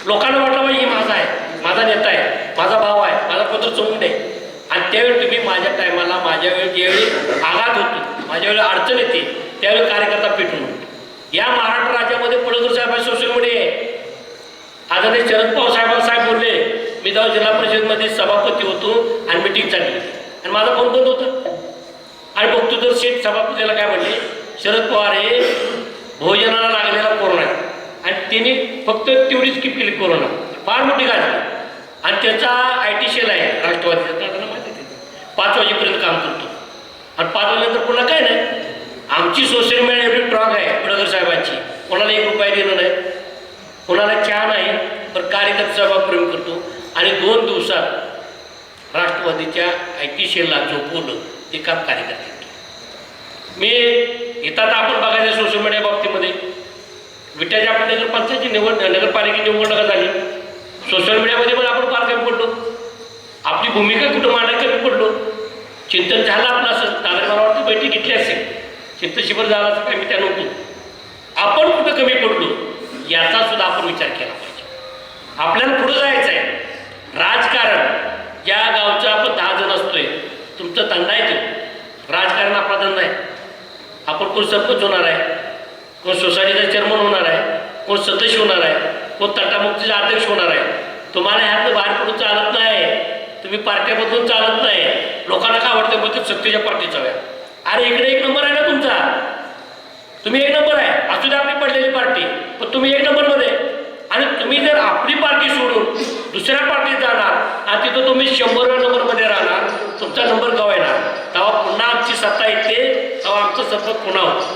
लोकांना वाटलं पाहिजे हे माझा आहे, माझा नेता आहे, माझा भाव आहे, माझा पत्र चमून आहे. आणि त्यावेळी तुम्ही माझ्या टायमाला, माझ्या वेळी ज्यावेळी आघात होतो, माझ्या वेळी अडचण येते, त्यावेळी कार्यकर्ता पेटून होतो. या महाराष्ट्र राज्यामध्ये पडळकर साहेब सोशल मीडिया आहे. आदरणीय शरद पवार साहेब बोलले, मी जेव्हा जिल्हा परिषदमध्ये सभापती होतो आणि मिटिंग चालली होती आणि माझा फोन बंद होता. आणि बघतो तर शेठ सभापतीला काय म्हणले, शरद पवार हे भोजनाला लागलेला कोरोना आहे आणि त्यांनी फक्त तेवढीच स्किप केली कोरोना, फार मोठी गाजली. आणि त्याचा IT सेल आहे राष्ट्रवादीचा, त्यांना माहिती आहे 5 वाजेपर्यंत काम करतो आणि 5 वाजल्यानंतर पुन्हा काय नाही. आमची सोशल मीडिया एवढी स्ट्रॉंग आहे पडळकर साहेबांची, कोणाला 1 रुपया देणं नाही, कोणाला चहा नाही, पण कार्यकर्त्याचा प्रेम करतो. आणि 2 दिवसात राष्ट्रवादीच्या IT सेलला झोपवलं ते काम कार्यकर्ते. मी येतात आपण बघायचं सोशल मीडिया बाबतीमध्ये विट्याच्या आपण नगरपंचायतची नगरपालिकेची निवडणूक झाली, सोशल मीडियामध्ये पण आपण फार कमी पडलो. आपली भूमिका कुठं मांडायला कमी पडलो. चिंतन झालं आपलं असं, दादा मला वाटतं बैठक घेतली असेल, चिंतशिबिर झाला असं कमी त्या नव्हतं. आपण कुठं कमी पडलो याचा सुद्धा आपण विचार केला पाहिजे. आपल्याला पुढं जायचं आहे. राजकारण ज्या गावचा आपण 10 जण असतोय, तुमचं धंदा आहे तो राजकारण, आपला धंदा आहे. आपण कोण सरपंच होणार आहे, कोण सोसायटीचा चेअरमन होणार आहे, कोण सदस्य होणार आहे, कोण तटामुक्तीचा अध्यक्ष होणार आहे. तुम्हाला ह्यातलं बाहेर पडून चालत नाही, तुम्ही पार्ट्यामधून चालत नाही. लोकांना काय वाटतं मग सत्तेच्या पार्टीचा व्या, अरे इकडे 1 नंबर आहे ना तुमचा, तुम्ही 1 नंबर आहे, असू द्या आपली पडलेली पार्टी, पण तुम्ही 1 नंबरमध्ये. आणि तुम्ही जर आपली पार्टी सोडून दुसऱ्या पार्टीत जाणार आणि तिथं तुम्ही 100व्या नंबरमध्ये राहणार, तुमचा नंबर गवायणार, तेव्हा पुन्हा आमची सत्ता येते, तेव्हा आमचं सतत पुन्हा होतं.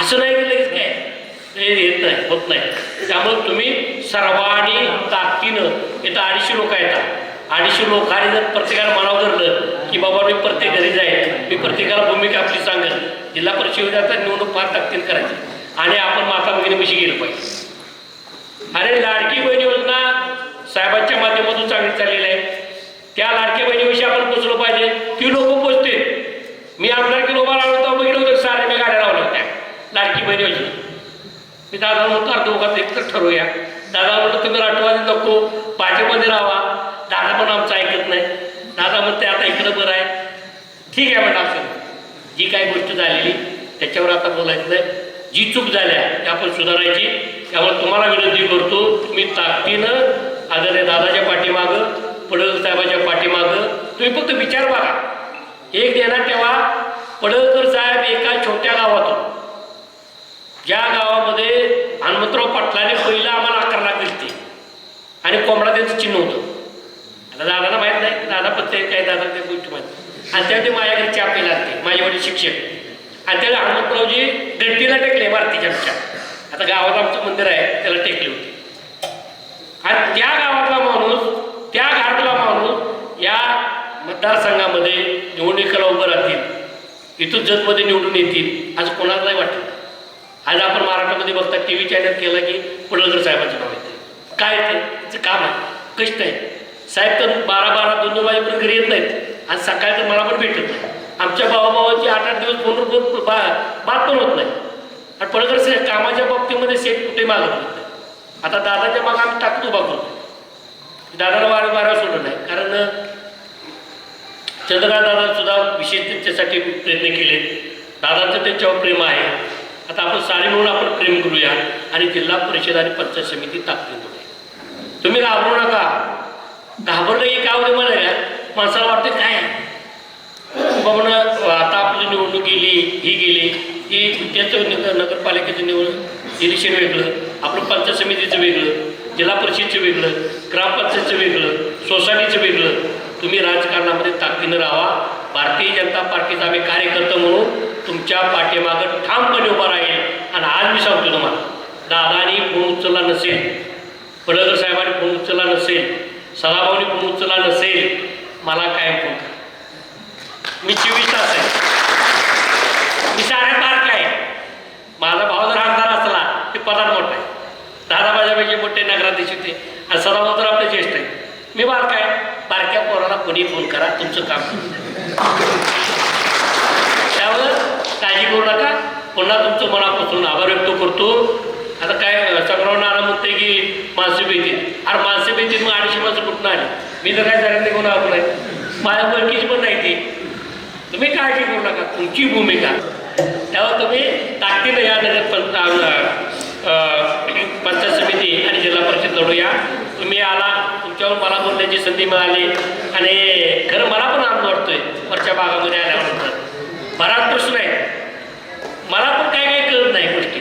असं नाही की लगेच काय येत नाही, होत नाही. त्यामुळे तुम्ही सर्वांनी ताकदीनं, इथं 250 लोक येतात, 250 लोकांनी जर प्रत्येकाला मनावर धरलं की बाबा मी प्रत्येक घरी जाईल, मी प्रत्येकाला भूमिका आपली सांगेल. जिल्हा परिषदेचा निवडणूक फार ताकदीनं करायची आणि आपण माता भगिनीपाशी गेलं पाहिजे. अरे लाडकी बहीण योजना साहेबांच्या माध्यमातून चांगली चाललेली आहे, त्या लाडकी बहिणीविषयी आपण पोचलो पाहिजे. ती लोक पोचते. मी आमदार की लोबा लावतो बघितलं होतं, सारे मी गाड्या लावल्या होत्या लाडकी बहीण योजना. मी दादा म्हणतो दोघात एक तर ठरवूया. दादा म्हणतो तुम्ही राष्ट्रवादी नको, भाजपमध्ये राहा. दादा पण आमचं ऐकत नाही. दादा म्हणते आता इकडं बरं आहे. ठीक आहे म्हणा, असं जी काही गोष्ट झालेली त्याच्यावर आता बोलायचं नाही. जी चूक झाल्या त्या आपण सुधारायची. त्यामुळे तुम्हाला विनंती करतो, तुम्ही ताकदीनं आदरणीय दादाच्या पाठीमागं, पडळकर साहेबाच्या पाठीमागं तुम्ही फक्त विचार बघा. एक ध्यानात ठेवा, पडळकर साहेब एका छोट्या गावातून, ज्या गावामध्ये हनुमंतराव पाटलाने पहिलं आम्हाला 11 लाख दिली आणि कोंबडा त्यांचं चिन्ह होतं. आता दादाला माहीत नाही, दादा पत्ते काय दादा त्या गोष्टी माहिती. आणि त्यावेळी ते माझ्या घरी चहा प्यायला लागते, माझे वडील शिक्षक. आणि त्याला हनुमंतरावजी गड्डीला टेकले मारुतीच्या आमच्या. आता गावात आमचं मंदिर आहे, त्याला टेकले होते. आणि त्या गावातला माणूस, त्या घरातला माणूस या मतदारसंघामध्ये निवडणुकीला उभं राहतील, इथून जतमध्ये निवडून येतील असं कोणाला नाही वाटलं. आज आपण महाराष्ट्रामध्ये बघता टी व्ही चॅनल केलं की पडळकर साहेबांचं नाव येते. काय ते त्याचं काम आहे, कष्ट आहे. साहेब तर 12-12, 2-2 वाजेपर्यंत घरी येत नाहीत. आज सकाळी तर मला पण भेटत नाही. आमच्या भावाभावाची 8-8 दिवस फोनवर बात पण होत नाही. आणि पडळकर साहेब कामाच्या बाबतीमध्ये सेट कुठे मागत होत नाही. आता दादाच्या मागं आम्ही टाकत उभा करतो. दादाला वारंवार सोडलं नाही, कारण चंद्रकांत दादा सुद्धा विशेष त्यांच्यासाठी प्रयत्न केले. दादांचं त्यांच्यावर प्रेम आहे. आता आपण सारे म्हणून आपण प्रेम करूया आणि जिल्हा परिषद आणि पंचायत समिती ताकदीने करूया. तुम्ही घाबरू नका. घाबरलं की काय होतं मला या माणसाला वाटतं काय बाबा आता आपली निवडणूक गेली, ही गेली, ही त्याचं नगरपालिकेचं निवडणूक इलेक्शन वेगळं, आपलं पंचायत समितीचं वेगळं, जिल्हा परिषदचं वेगळं, ग्रामपंचायतचं वेगळं, सोसायटीचं वेगळं. तुम्ही राजकारणामध्ये ताकदीनं राहा. भारतीय जनता पार्टीचा आम्ही कार्यकर्ता म्हणून तुमच्या पाठीमागं ठामपणे उभा राहील. आणि आज मी सांगतो तुम्हाला, दादानी फोन उचलला नसेल, पडळकर साहेबांनी फोन उचलला नसेल, सदाभाऊनी फोन उचलला नसेल, मला कायम फोन करा. मी 24 तास आहे. मी साऱ्या बारक आहे. माझा भाव जर आमदार असला ते पदात मोठा आहे. दादा माझ्यापैकी मोठे नगराध्यक्ष होते आणि सदाभाऊ तर आपले ज्येष्ठ आहे. मी बारका आहे. बारक्या पोराला कोणी फोन करा, तुमचं काम त्यावर काळजी करू नका. पुन्हा तुमचं मनापासून आभार व्यक्त करतो. आता काय संग्राम नाना म्हणते की माणसं भीतील. अरे माणसं भीतील, मग 250 माणसं कुठून आली? मी तर काय झालं कोण आलो नाही, माझ्या ओळखीची पण नाही ती. तुम्ही काळजी करू नका, तुमची भूमिका. त्यावर तुम्ही ताकदीनं या नगर पंचायत समिती आणि जिल्हा परिषद लढूया. तुम्ही आला, तुमच्यावर मला बोलण्याची संधी मिळाली आणि खरं मला पण आनंद वाटतोय वरच्या भागामध्ये आल्यानंतर. बराच प्रश्न आहे, मला पण काय काय कळत नाही गोष्टी.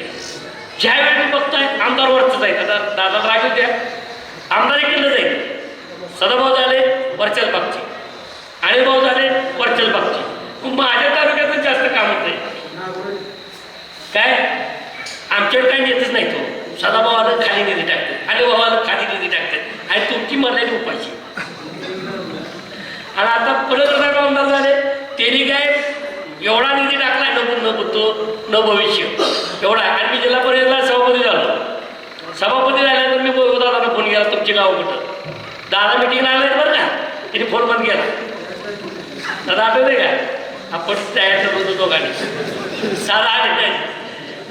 ज्यावेळी मी बघतोय आमदार वरचंच आहे. आता दादा राग होत्या, आमदार इकडलं जाईल. सदाभाऊ झाले वरच्याच बागची, आणि भाऊ झाले वरच्याच बागची. माझ्या तालुक्यातच जास्त काम होत नाही. काय आमच्याकडे काही नेतच नाही. तो सदाभाऊ आलं खाली निधी टाकतात, आणि भाऊ आलं खाली निधी टाकतात, आणि तुमची मर्यादा उपायची. आणि आता पडळकर आमदार झाले, त्यांनी काय एवढा निधी टाकलाय, न बुद्ध न भविष्य एवढा. आणि मी जिल्हा परिषदेला सभापती झालो. सभापती झाल्यानंतर मी दादांना फोन केला, तुमचे गाव कुठं? दादा मिटिंगला आले बरं का, तिने फोन बंद केला. दादा आठवते का आपण तयार होतो दोघांनी, साधा आले नाही.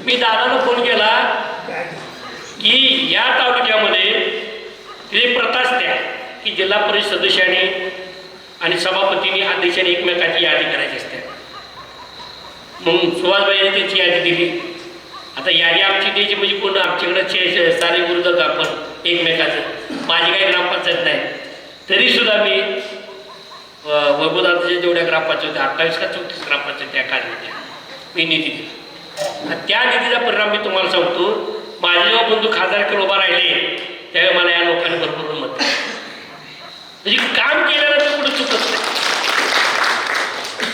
मी दादाला फोन केला की या तालुक्यामध्ये तिथे प्रथाच द्या की जिल्हा परिषद सदस्याने आणि सभापतीने अध्यक्षाने एकमेकाची यादी करायची असते. मग सुभाषबाईने त्यांची यादी दिली. आता यादी आमची द्यायची म्हणजे कोण आमच्याकडे सारे विरोधक आपण एकमेकाचं. माझी काही ग्रामपंचायत नाही, तरीसुद्धा मी वैभवदादाच्या जेवढ्या ग्रामपंचायत होत्या, 28 का 34 ग्रामपंचायत त्या काढल्या, मी निधी दिला. आणि त्या निधीचा परिणाम मी तुम्हाला सांगतो. माझे जेव्हा बंधू खासदारकडे उभा राहिले त्यावेळी मला या लोकांनी भरपूर मत दिलं. म्हणजे काम केल्यानंतर कुठं चुकत नाही.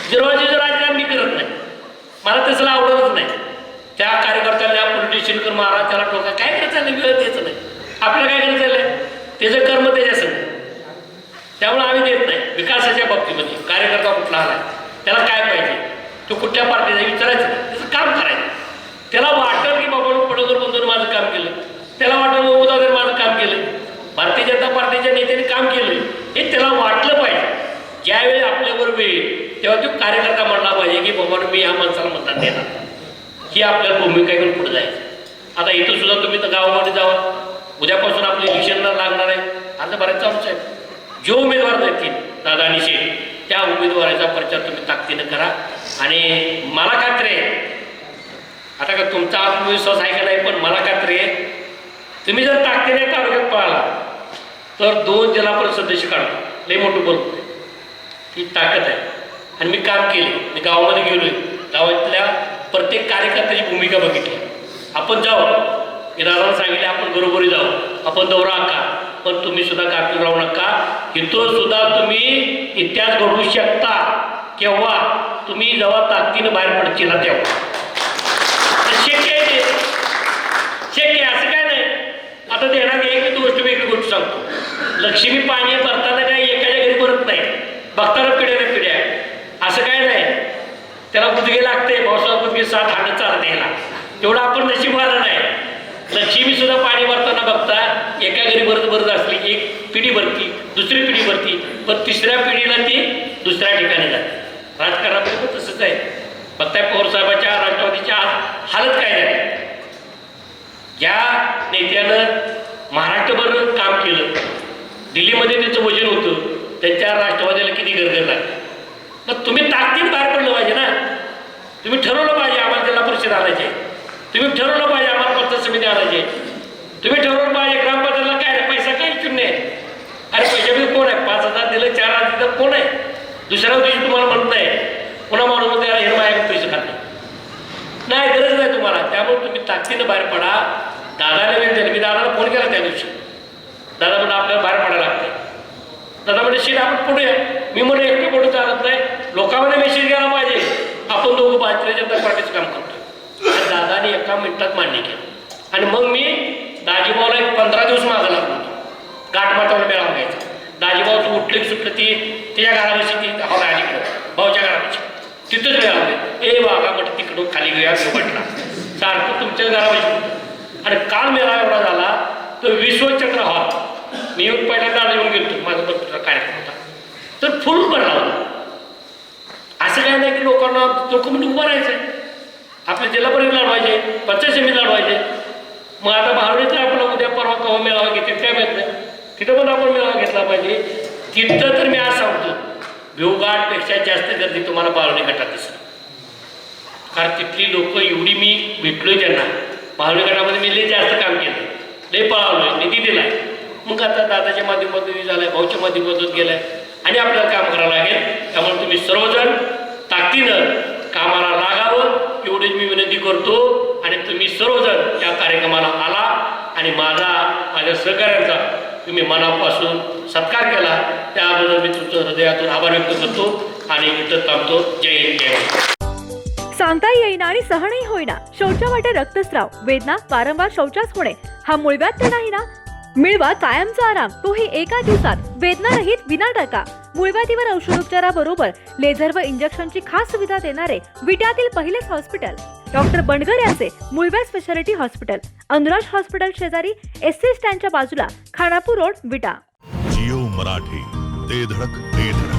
जिरवाजीचं राजकारण मी करत नाही, मला तसं आवडतच नाही. त्या कार्यकर्त्याला पोलिटिशियनकर मारा, त्याला ठोका, काय करायचं नाही, वेळ द्यायचं नाही. आपल्याला काय करायचं आहे, त्याचं कर्म त्याच्या संग. त्यामुळे आम्ही देत नाही. विकासाच्या बाबतीमध्ये कार्यकर्ता कुठला आला, त्याला काय पाहिजे, तो कुठल्या पार्टीचा विचारायचं नाही, त्याचं काम करायचं. त्याला वाटलं की बाबा पडळकर बंधूंनी माझं काम केलं, त्याला वाटलं वैभवदादांनी माझं काम केलं, भारतीय जनता पार्टीच्या नेत्याने काम केलं, हे त्याला वाटलं पाहिजे. ज्यावेळी आपल्यावर वेळ तेव्हा तो कार्यकर्ता म्हणला पाहिजे की बाबा मी ह्या माणसाला मतदान देणार. ही आपल्याला भूमिका घेऊन पुढे जायचं. आता इथं सुद्धा तुम्ही तर गावामध्ये जावा, उद्यापासून आपलं इलेक्शनला लागणार आहे, आता बऱ्याच चालूच आहे. जो उमेदवार देतील दादा आणि शेठ, त्या उमेदवाराचा प्रचार तुम्ही ताकदीनं करा. आणि मला खात्री आहे, आता का तुमचा आत्मविश्वास आहे का नाही, पण मला खात्री आहे तुम्ही जर ताकदीने तालुक्यात पळाला तर 2 जिल्हा परिषद सदस्य काढतो. लई मोठं बोलतो, ही ताकद आहे. आणि मी काम केले, मी गावामध्ये गेलोय, गावातल्या प्रत्येक कार्यकर्त्याची भूमिका बघितली. आपण जाऊ, मी दादाला सांगितले आपण बरोबरी जाऊ, आपण दौरा आखा, पण तुम्ही सुद्धा गाफील राहू नका. इथं सुद्धा तुम्ही इतिहास घडवू शकता केव्हा, तुम्ही जेव्हा ताकदीनं बाहेर पडतील ना तेव्हा. शक्य आहे ते, शक्य आहे, असं काय नाही. आता देणार एक गोष्ट वेगळी गोष्ट सांगतो, लक्ष्मी पाणी भरताना काय एखाद्या घरी भरत नाही, बघताना पिढ्या पिढ्या. असं काय नाही, त्याला गुदगे लागते, पावसाळा गुदगे 7 हाडं चालत यायला, तेवढं आपण नशीबवान नाही. लक्ष्मी सुद्धा पाणी भरताना बघता एका घरी भरत असली, एक पिढी भरती, दुसरी पिढी भरती, पण तिसऱ्या पिढीला ती दुसऱ्या ठिकाणी जाते. राजकारणामध्ये पण तसंच आहे. बघताय पवार साहेबांच्या राष्ट्रवादीच्या आज हालत काय झाली. ज्या नेत्यानं महाराष्ट्रभर काम केलं, दिल्लीमध्ये त्याचं वजन होतं, त्यांच्या राष्ट्रवादीला किती गरगरला. मग तुम्ही ताकदीने बाहेर पडलं पाहिजे ना. तुम्ही ठरवलं पाहिजे आम्हाला जिल्हा परिषद आणायचे, तुम्ही ठरवलं पाहिजे आम्हाला पंचायत समिती आणायचे, तुम्ही ठरवलं पाहिजे ग्रामपंचायतला काय पैसा काही शून्य आहे. अरे पैशामध्ये कोण आहे, 5,000 दिलं, 4,000 दिलं, कोण आहे. दुसऱ्या दिवशी तुम्हाला म्हणत नाही, पुन्हा माणूस म्हणते अरे हे माझ्या पैसे खात नाही, गरज नाही तुम्हाला. त्यामुळे तुम्ही ताकदीनं बाहेर पडा. दादाने वेळ दिला, मी दादाला फोन केला त्या दिवशी, दादा म्हणून आपल्याला बाहेर पडायला लागते. दादा म्हणजे शीट आपण पुढे, मी म्हणून एकटे पुढे चालत नाही, लोकांमध्ये मेसेज गेला पाहिजे आपण दोघं भारतीय जनता पार्टीचं काम करतो. दादाने एका मिनिटात मान्य केलं. आणि मग मी दाजीभाऊला एक 15 दिवस मागं लागलो होतो, गाठमाटावर मेळावा घ्यायचा. दाजीभाऊचं उठलं की सुटलं ती त्याच्या घरापाशी ती हवा अलीकडं भाऊच्या घरापाशी, तिथंच मेळावा. ए वाघा म्हटलं तिकडून खाली घेऊया म्हटला, सारखं तुमच्या घरापाशी. आणि काल मेळावा एवढा झाला तर विश्वचक्र हॉल, मी येऊन पहिल्यांदा येऊन गेलो, माझा बघतो कार्यक्रम होता, तर फुल भरला होता. असं काय नाही की लोकांना लोक म्हणजे उभं राहायचं, आपल्या जिल्हा परिषद लढवायचे, पंचायत समिती लढवायचे. मग आता भावनेचं आपल्याला उद्या परवा केव्हा मेळावा घेतील काय माहीत नाही, तिथं पण आपण मेळावा घेतला पाहिजे. तिथं तर मी आज सांगतो भिवघाटपेक्षा जास्त गर्दी तुम्हाला बाळवणी गटात दिसत. कारण तिथली लोक एवढी मी भेटलोय त्यांना, बाळवणी गटामध्ये मी लय जास्त काम केलं, लय पळावलोय, निधी दिलाय. मग आता दादाच्या माध्यमातून झालाय, भाऊच्या माध्यमातून गेलाय, आणि आपल्याला काम करावं लागेल. त्यामुळे तुम्ही सर्वजण ताकदीनं कामाला लागावं एवढीच मी विनंती करतो. आणि तुम्ही सर्वजण या कार्यक्रमाला आला आणि माझ्या सहकार्यांचा तुम्ही मनापासून सत्कार केला, त्याबद्दल मी तुमचं हृदयातून आभार व्यक्त करतो आणि इथं थांबतो. जय हिंद, जय महाराष्ट्र. सांगता येईना आणि सहनही होईना, शौचावाटे रक्तस्राव, वेदना, वारंवार शौचास होणे, हा मूळव्याध तर नाही ना? मिळवा कायमचा आराम, तोही एका दिवसात, वेदना रहित, विना टाका. मूळव्याधीवर औषधोपचाराबरोबर लेझर व इंजेक्शनची खास सुविधा देणारे विट्यातील पहिलेच हॉस्पिटल डॉक्टर बंडगर यांचे मूळव्याध स्पेशालिटी हॉस्पिटल, अनुराज हॉस्पिटल शेजारी, एसटी स्टँडच्या बाजूला, खानापूर रोड, विटा. जिओ मराठी, ते धडक ते धडक.